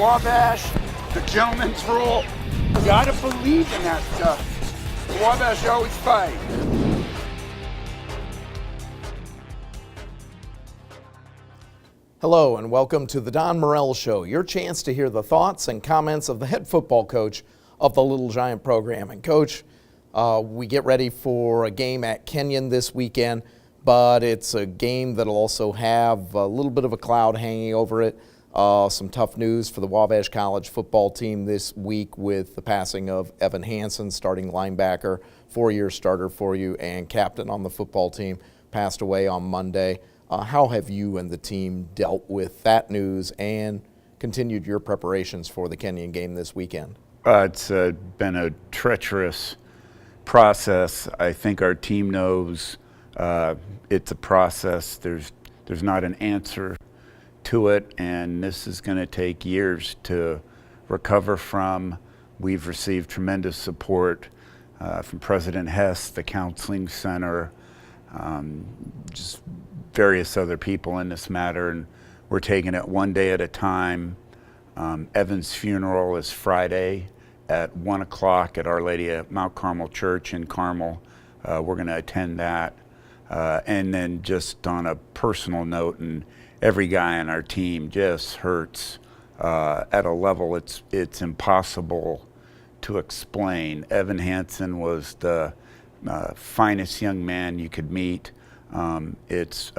Wabash, the gentleman's rule. You gotta believe in that stuff. Wabash always fight. Hello and welcome to the Don Morel Show, your chance to hear the thoughts and comments of the head football coach of the Little Giant program. And Coach, we get ready for a game at Kenyon this weekend, but it's a game that'll also have a little bit of a cloud hanging over it. Some tough news for the Wabash College football team this week with the passing of Evan Hansen, starting linebacker, 4-year starter for you and captain on the football team, passed away on Monday. How have you and the team dealt with that news and continued your preparations for the Kenyon game this weekend? It's been a treacherous process. I think our team knows it's a process. There's not an answer to it, and this is going to take years to recover from. We've received tremendous support from President Hess, the Counseling Center, just various other people in this matter, and we're taking it one day at a time. Evan's funeral is Friday at 1 o'clock at Our Lady of Mount Carmel Church in Carmel. We're going to attend that. And then just on a personal note, and every guy on our team just hurts at a level it's impossible to explain. Evan Hansen was the finest young man you could meet. It's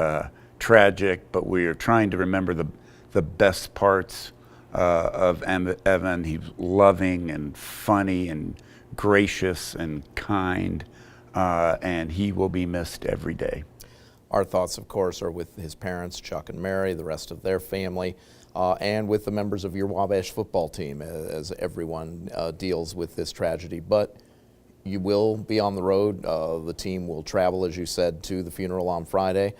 tragic, but we are trying to remember the best parts of Evan. He was loving and funny and gracious and kind, and he will be missed every day. Our thoughts, of course, are with his parents, Chuck and Mary, the rest of their family, and with the members of your Wabash football team as everyone deals with this tragedy. But you will be on the road. The team will travel, as you said, to the funeral on Friday,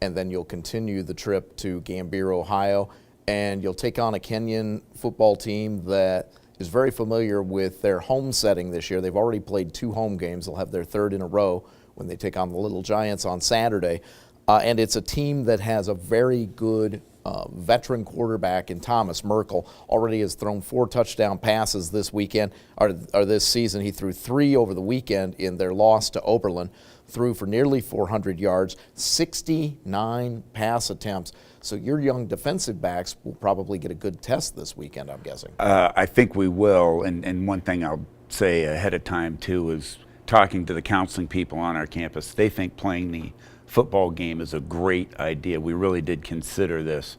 and then you'll continue the trip to Gambier, Ohio, and you'll take on a Kenyon football team that is very familiar with their home setting this year. They've already played 2 home games. They'll have their 3rd in a row when they take on the Little Giants on Saturday. And it's a team that has a very good veteran quarterback in Thomas Merkel. Already has thrown 4 touchdown passes this weekend, or this season. He threw 3 over the weekend in their loss to Oberlin, threw for nearly 400 yards, 69 pass attempts. So your young defensive backs will probably get a good test this weekend, I'm guessing. I think we will, and one thing I'll say ahead of time too is talking to the counseling people on our campus. They think playing the football game is a great idea. We really did consider this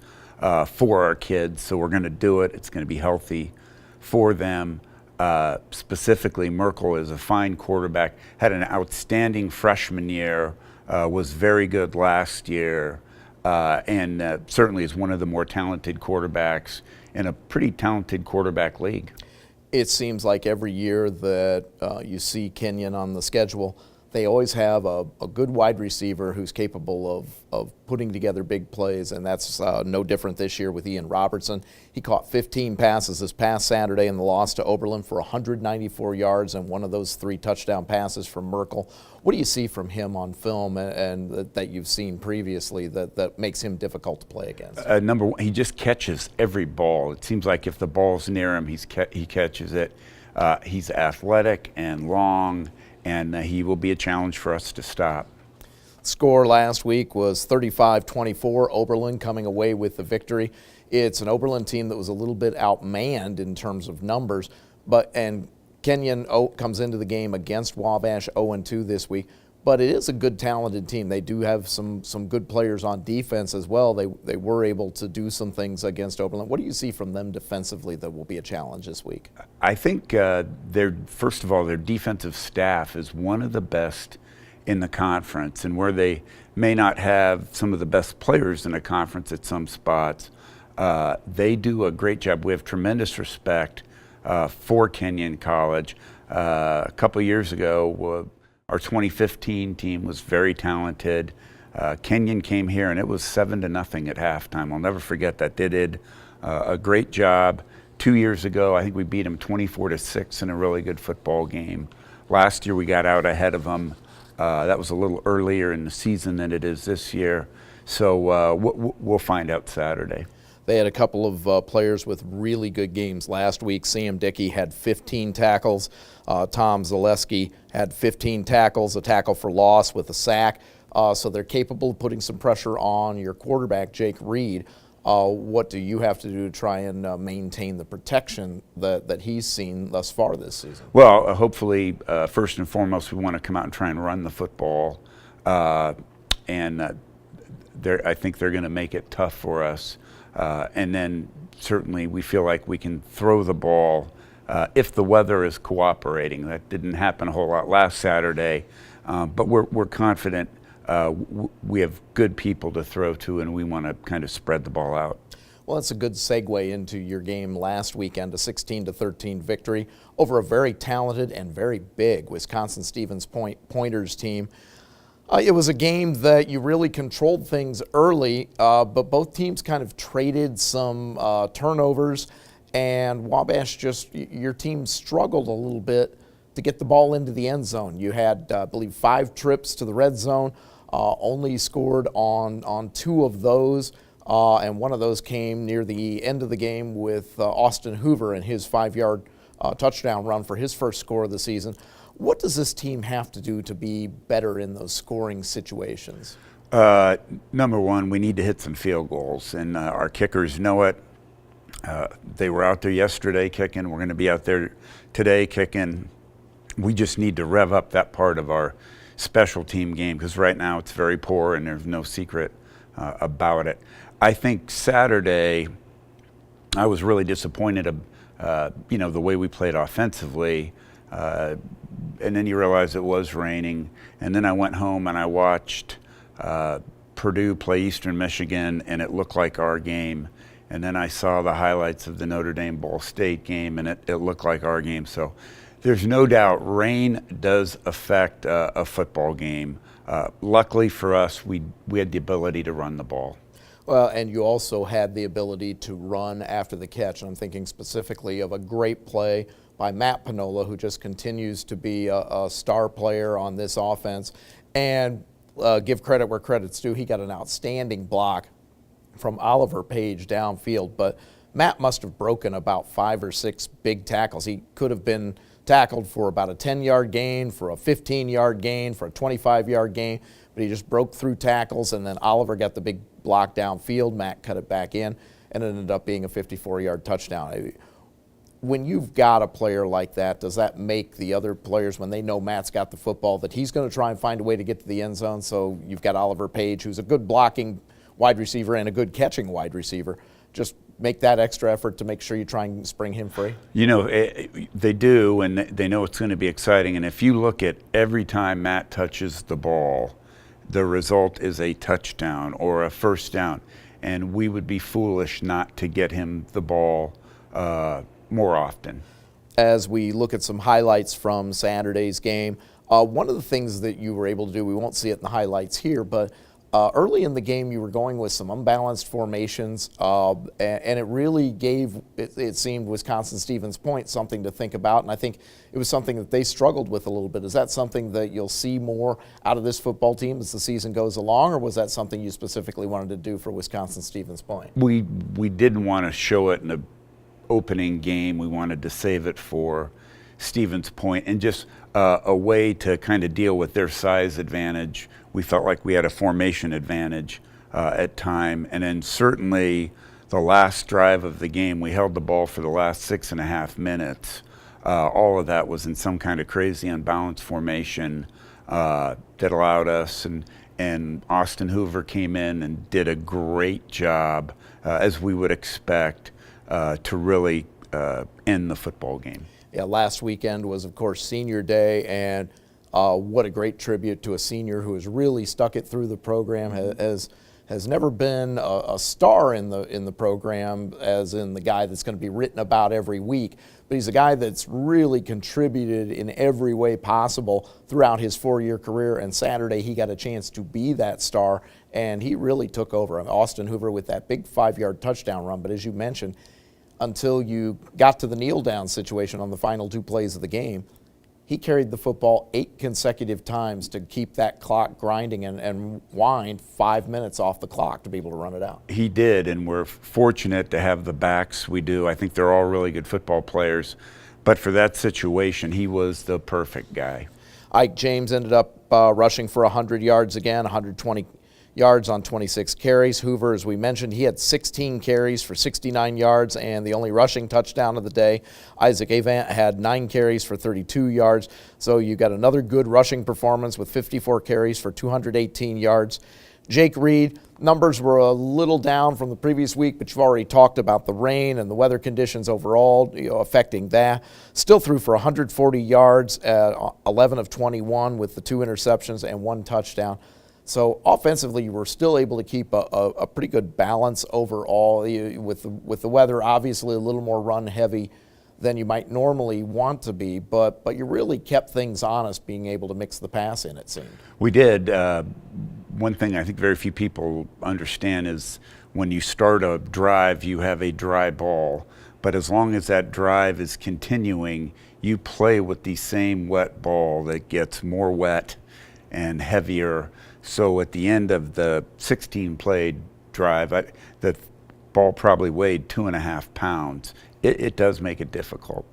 for our kids, so we're going to do it. It's going to be healthy for them. Specifically, Merkel is a fine quarterback, had an outstanding freshman year, was very good last year, and certainly is one of the more talented quarterbacks in a pretty talented quarterback league. It seems like every year that you see Kenyon on the schedule, they always have a good wide receiver who's capable of putting together big plays, and that's no different this year with Ian Robertson. He caught 15 passes this past Saturday in the loss to Oberlin for 194 yards, and one of those 3 touchdown passes from Merkel. What do you see from him on film and that you've seen previously that makes him difficult to play against? Number one, he just catches every ball. It seems like if the ball's near him, he catches it. He's athletic and long, and he will be a challenge for us to stop. Score last week was 35-24, Oberlin coming away with the victory. It's an Oberlin team that was a little bit outmanned in terms of numbers, and Kenyon comes into the game against Wabash 0-2 this week, but it is a good talented team. They do have some good players on defense as well. They were able to do some things against Oberlin. What do you see from them defensively that will be a challenge this week? I think first of all, their defensive staff is one of the best in the conference, and where they may not have some of the best players in the conference at some spots, they do a great job. We have tremendous respect for Kenyon College. A couple years ago, our 2015 team was very talented. Kenyon came here and it was 7-0 at halftime. I'll never forget that. They did a great job. 2 years ago, I think we beat them 24-6 in a really good football game. Last year we got out ahead of them. That was a little earlier in the season than it is this year. So we'll find out Saturday. They had a couple of players with really good games last week. Sam Dickey had 15 tackles. Tom Zaleski had 15 tackles, a tackle for loss with a sack. So they're capable of putting some pressure on your quarterback, Jake Reed. What do you have to do to try and maintain the protection that he's seen thus far this season? Well, hopefully, first and foremost, we want to come out and try and run the football. And I think they're going to make it tough for us. And then certainly we feel like we can throw the ball if the weather is cooperating. That didn't happen a whole lot last Saturday, but we're confident we have good people to throw to, and we want to kind of spread the ball out. Well, that's a good segue into your game last weekend, a 16-13 victory over a very talented and very big Wisconsin-Stevens Pointers team. It was a game that you really controlled things early, but both teams kind of traded some turnovers, and Wabash your team struggled a little bit to get the ball into the end zone. You had, I believe, 5 trips to the red zone, only scored on 2 of those, and one of those came near the end of the game with Austin Hoover and his 5-yard touchdown run for his first score of the season. What does this team have to do to be better in those scoring situations? Number one, we need to hit some field goals, and our kickers know it. They were out there yesterday kicking. We're going to be out there today kicking. We just need to rev up that part of our special team game, because right now it's very poor and there's no secret about it. I think Saturday I was really disappointed the way we played offensively. And then you realize it was raining. And then I went home and I watched Purdue play Eastern Michigan, and it looked like our game. And then I saw the highlights of the Notre Dame Ball State game, and it looked like our game. So there's no doubt rain does affect a football game. Luckily for us, we had the ability to run the ball. Well, and you also had the ability to run after the catch. And I'm thinking specifically of a great play by Matt Panola, who just continues to be a star player on this offense. And give credit where credit's due. He got an outstanding block from Oliver Page downfield. But Matt must have broken about 5 or 6 big tackles. He could have been tackled for about a 10-yard gain, for a 15-yard gain, for a 25-yard gain. But he just broke through tackles, and then Oliver got the big block downfield. Matt cut it back in, and it ended up being a 54-yard touchdown. When you've got a player like that, does that make the other players, when they know Matt's got the football, that he's going to try and find a way to get to the end zone? So you've got Oliver Page, who's a good blocking wide receiver and a good catching wide receiver. Just make that extra effort to make sure you try and spring him free? You know, they do, and they know it's going to be exciting. And if you look at every time Matt touches the ball, the result is a touchdown or a first down. And we would be foolish not to get him the ball more often. As we look at some highlights from Saturday's game, one of the things that you were able to do, we won't see it in the highlights here, but early in the game you were going with some unbalanced formations, and it really gave, it seemed, Wisconsin-Stevens Point something to think about, and I think it was something that they struggled with a little bit. Is that something that you'll see more out of this football team as the season goes along, or was that something you specifically wanted to do for Wisconsin-Stevens Point? We didn't want to show it in the opening game. We wanted to save it for Stevens Point, and just a way to kind of deal with their size advantage. We felt like we had a formation advantage at time, and then certainly the last drive of the game, we held the ball for the last 6.5 minutes. All of that was in some kind of crazy unbalanced formation that allowed us, and Austin Hoover came in and did a great job, as we would expect, to really end the football game. Yeah, last weekend was, of course, Senior Day, and what a great tribute to a senior who has really stuck it through the program, has never been a star in the program, as in the guy that's going to be written about every week, but he's a guy that's really contributed in every way possible throughout his 4-year career, and Saturday he got a chance to be that star, and he really took over. Austin Hoover with that big 5-yard touchdown run, but as you mentioned, until you got to the kneel-down situation on the final 2 plays of the game, he carried the football 8 consecutive times to keep that clock grinding and wind 5 minutes off the clock to be able to run it out. He did, and we're fortunate to have the backs we do. I think they're all really good football players. But for that situation, he was the perfect guy. Ike James ended up rushing for 100 yards again, 120 yards on 26 carries. Hoover, as we mentioned, he had 16 carries for 69 yards and the only rushing touchdown of the day. Isaac Avant had 9 carries for 32 yards. So you got another good rushing performance with 54 carries for 218 yards. Jake Reed, numbers were a little down from the previous week, but you've already talked about the rain and the weather conditions overall, affecting that. Still threw for 140 yards at 11 of 21 with the 2 interceptions and 1 touchdown. So offensively, you were still able to keep a pretty good balance overall. With the weather, obviously a little more run heavy than you might normally want to be, but you really kept things honest, being able to mix the pass in, it seemed. We did. One thing I think very few people understand is when you start a drive, you have a dry ball. But as long as that drive is continuing, you play with the same wet ball that gets more wet and heavier. So at the end of the 16-play drive, the ball probably weighed 2.5 pounds. It does make it difficult.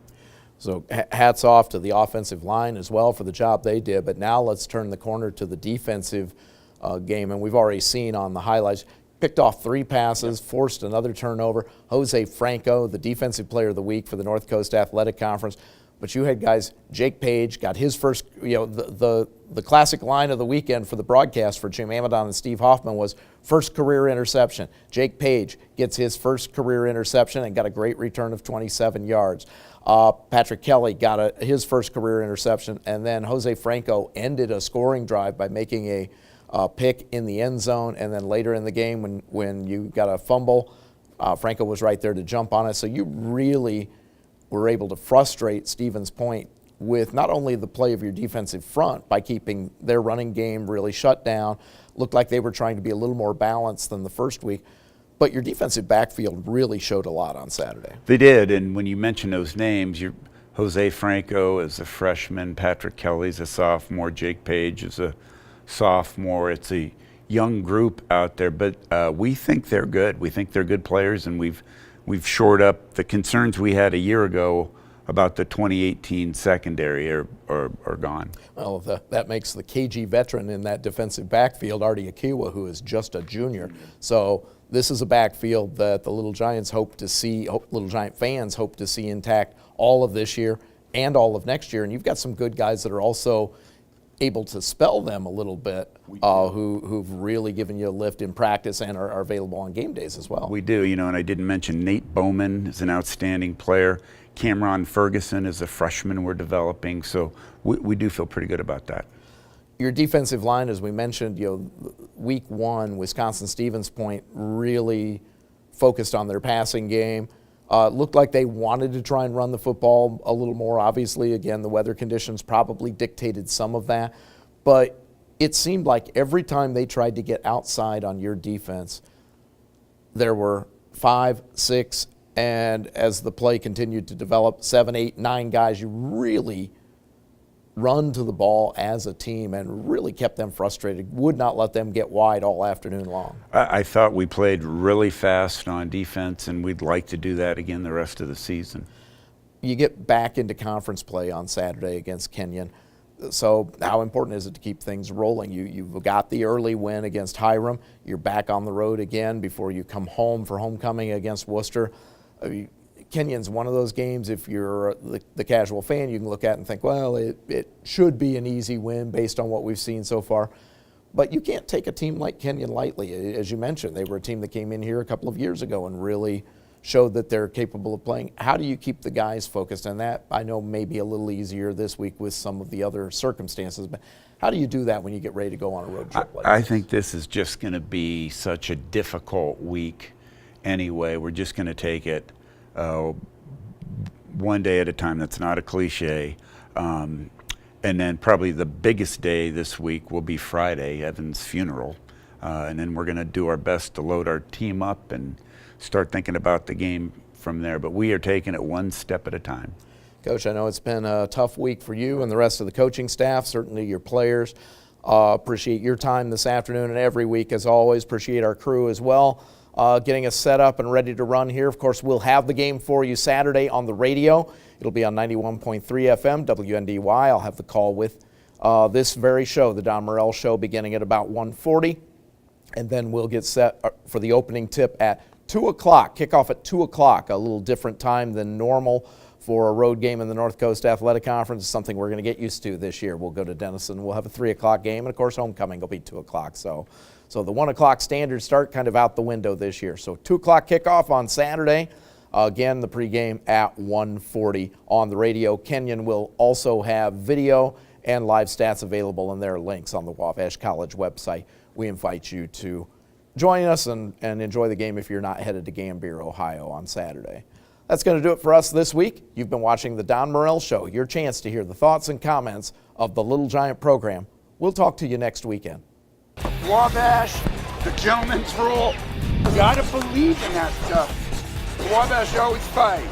So hats off to the offensive line as well for the job they did. But now let's turn the corner to the defensive game. And we've already seen on the highlights, picked off 3 passes, forced another turnover. Jose Franco, the defensive player of the week for the North Coast Athletic Conference. But you had guys, Jake Page got his first, the classic line of the weekend for the broadcast for Jim Amadon and Steve Hoffman was first career interception. Jake Page gets his first career interception and got a great return of 27 yards. Patrick Kelly got his first career interception, and then Jose Franco ended a scoring drive by making a pick in the end zone, and then later in the game when you got a fumble, Franco was right there to jump on it. So you really were able to frustrate Stevens Point with not only the play of your defensive front by keeping their running game really shut down, looked like they were trying to be a little more balanced than the first week, but your defensive backfield really showed a lot on Saturday. They did, and when you mention those names, Jose Franco is a freshman, Patrick Kelly's a sophomore, Jake Page is a sophomore. It's a young group out there, but we think they're good. We think they're good players, and we've shored up the concerns we had a year ago about the 2018 secondary are gone. Well, that makes the KG veteran in that defensive backfield, Artie Akiwa, who is just a junior. So this is a backfield that the Little Giants Little Giant fans hope to see intact all of this year and all of next year. And you've got some good guys that are also able to spell them a little bit, who've really given you a lift in practice and are available on game days as well. We do, and I didn't mention Nate Bowman is an outstanding player. Cameron Ferguson is a freshman we're developing, so we do feel pretty good about that. Your defensive line, as we mentioned, week 1, Wisconsin-Stevens Point really focused on their passing game. Looked like they wanted to try and run the football a little more. Obviously, again, the weather conditions probably dictated some of that. But it seemed like every time they tried to get outside on your defense, there were 5, 6, and as the play continued to develop, 7, 8, 9 guys you really run to the ball as a team and really kept them frustrated, would not let them get wide all afternoon long. I thought we played really fast on defense, and we'd like to do that again the rest of the season. You get back into conference play on Saturday against Kenyon. So how important is it to keep things rolling? You've got the early win against Hiram. You're back on the road again before you come home for homecoming against Worcester. Kenyon's one of those games, if you're the casual fan, you can look at and think, well, it should be an easy win based on what we've seen so far. But you can't take a team like Kenyon lightly. As you mentioned, they were a team that came in here a couple of years ago and really showed that they're capable of playing. How do you keep the guys focused on that? I know maybe a little easier this week with some of the other circumstances, but how do you do that when you get ready to go on a road trip like this? I think this is just going to be such a difficult week anyway. We're just going to take it one day at a time. That's not a cliche. And then probably the biggest day this week will be Friday, Evan's funeral. And then we're going to do our best to load our team up and start thinking about the game from there. But we are taking it one step at a time. Coach, I know it's been a tough week for you and the rest of the coaching staff, certainly your players. Appreciate your time this afternoon and every week as always. Appreciate our crew as well, getting us set up and ready to run here. Of course, we'll have the game for you Saturday on the radio. It'll be on 91.3 FM, WNDY. I'll have the call with this very show, the Don Morel Show, beginning at about 1:40. And then we'll get set for the opening tip at 2 o'clock, kickoff at 2 o'clock, a little different time than normal for a road game in the North Coast Athletic Conference. It's something we're going to get used to this year. We'll go to Denison. We'll have a 3 o'clock game, and of course, homecoming will be 2 o'clock. So the 1 o'clock standard start kind of out the window this year. So 2 o'clock kickoff on Saturday. Again, the pregame at 1:40 on the radio. Kenyon will also have video and live stats available, and there are links on the Wabash College website. We invite you to join us and enjoy the game if you're not headed to Gambier, Ohio on Saturday. That's going to do it for us this week. You've been watching the Don Morel Show, your chance to hear the thoughts and comments of the Little Giant program. We'll talk to you next weekend. Wabash, the gentleman's rule. You gotta believe in that stuff. The Wabash always fight.